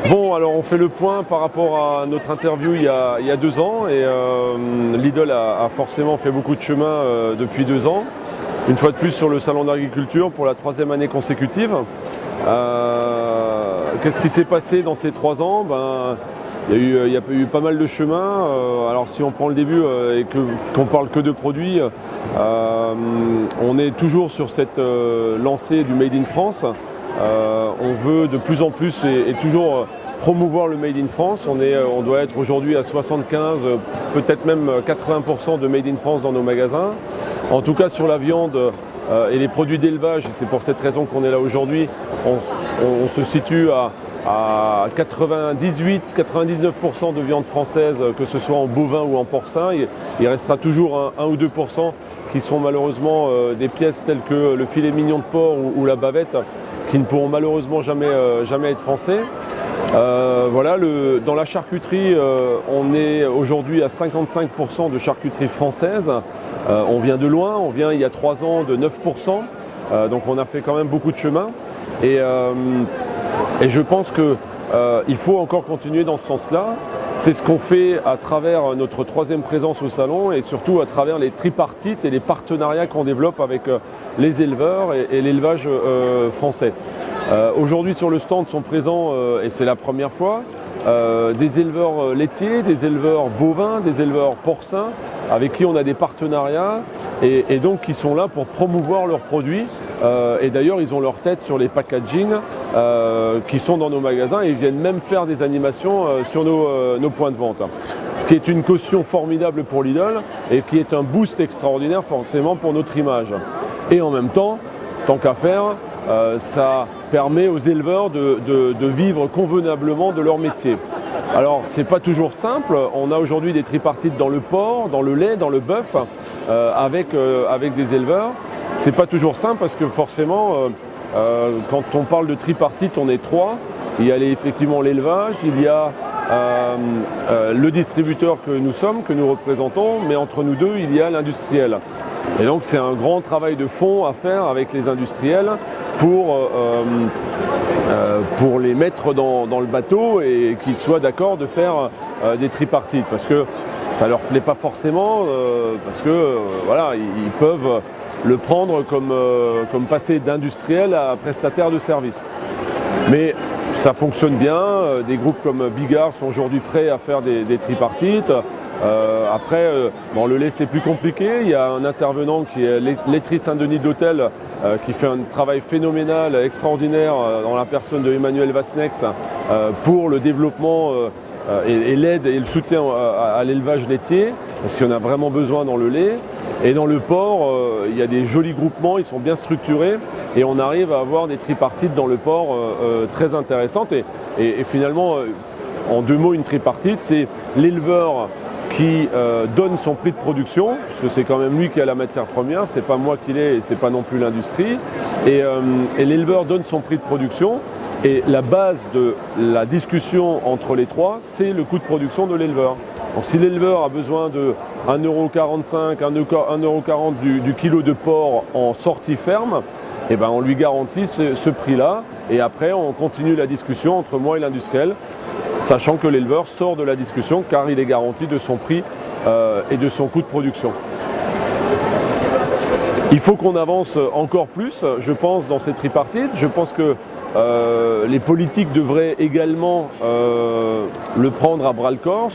Bon, alors on fait le point par rapport à notre interview il y a 2 ans et Lidl a forcément fait beaucoup de chemin depuis 2 ans. Une fois de plus sur le salon d'agriculture pour la 3e année consécutive. Qu'est-ce qui s'est passé dans ces 3 ans? Il y a eu pas mal de chemin. Alors si on prend le début et qu'on parle que de produits, on est toujours sur cette lancée du Made in France. On veut de plus en plus et toujours promouvoir le Made in France. On doit être aujourd'hui à 75, peut-être même 80% de Made in France dans nos magasins. En tout cas sur la viande et les produits d'élevage, et c'est pour cette raison qu'on est là aujourd'hui, on se situe à 98-99% de viande française, que ce soit en bovin ou en porcin. Il restera toujours 1 ou 2% qui sont malheureusement des pièces telles que le filet mignon de porc ou la bavette, qui ne pourront malheureusement jamais être français. Dans la charcuterie, on est aujourd'hui à 55% de charcuterie française. On vient de loin, on vient il y a 3 ans de 9%. Donc on a fait quand même beaucoup de chemin. Et je pense qu'il faut encore continuer dans ce sens-là. C'est ce qu'on fait à travers notre 3e présence au salon et surtout à travers les tripartites et les partenariats qu'on développe avec les éleveurs et l'élevage français. Aujourd'hui sur le stand sont présents, et c'est la première fois, des éleveurs laitiers, des éleveurs bovins, des éleveurs porcins, avec qui on a des partenariats et donc qui sont là pour promouvoir leurs produits. Et d'ailleurs ils ont leur tête sur les packaging qui sont dans nos magasins et ils viennent même faire des animations sur nos points de vente. Ce qui est une caution formidable pour Lidl et qui est un boost extraordinaire forcément pour notre image. Et en même temps, tant qu'à faire, ça permet aux éleveurs de vivre convenablement de leur métier. Alors c'est pas toujours simple, on a aujourd'hui des tripartites dans le porc, dans le lait, dans le bœuf, avec des éleveurs. C'est pas toujours simple parce que forcément, quand on parle de tripartite, on est 3. Il y a effectivement l'élevage, il y a le distributeur que nous sommes, que nous représentons, mais entre nous deux, il y a l'industriel. Et donc c'est un grand travail de fond à faire avec les industriels pour les mettre dans le bateau et qu'ils soient d'accord de faire des tripartites. Parce que ça ne leur plaît pas forcément, parce que voilà, ils peuvent le prendre comme passer d'industriel à prestataire de service. Mais ça fonctionne bien, des groupes comme Bigard sont aujourd'hui prêts à faire des tripartites. Après, dans le lait c'est plus compliqué, il y a un intervenant qui est laiterie Saint-Denis d'Hôtel qui fait un travail phénoménal, extraordinaire dans la personne de Emmanuel Vasnex pour le développement et l'aide et le soutien à l'élevage laitier, parce qu'il y en a vraiment besoin dans le lait. Et dans le porc, il y a des jolis groupements, ils sont bien structurés et on arrive à avoir des tripartites dans le porc très intéressantes. Et finalement, en 2 mots, une tripartite, c'est l'éleveur qui donne son prix de production, puisque c'est quand même lui qui a la matière première, c'est pas moi qui l'ai et c'est pas non plus l'industrie. Et l'éleveur donne son prix de production. Et la base de la discussion entre les 3, c'est le coût de production de l'éleveur. Donc si l'éleveur a besoin de 1,45 €, 1,40 € du kilo de porc en sortie ferme, eh ben on lui garantit ce prix-là. Et après, on continue la discussion entre moi et l'industriel, sachant que l'éleveur sort de la discussion car il est garanti de son prix et de son coût de production. Il faut qu'on avance encore plus, je pense, dans ces tripartites. Je pense que les politiques devraient également le prendre à bras-le-corps,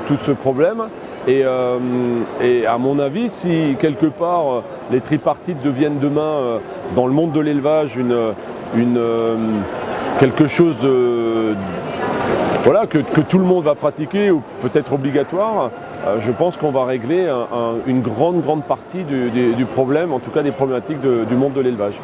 tout ce problème. Et à mon avis, si quelque part les tripartites deviennent demain, dans le monde de l'élevage, quelque chose voilà, que tout le monde va pratiquer ou peut-être obligatoire, je pense qu'on va régler une grande partie du problème, en tout cas des problématiques du monde de l'élevage.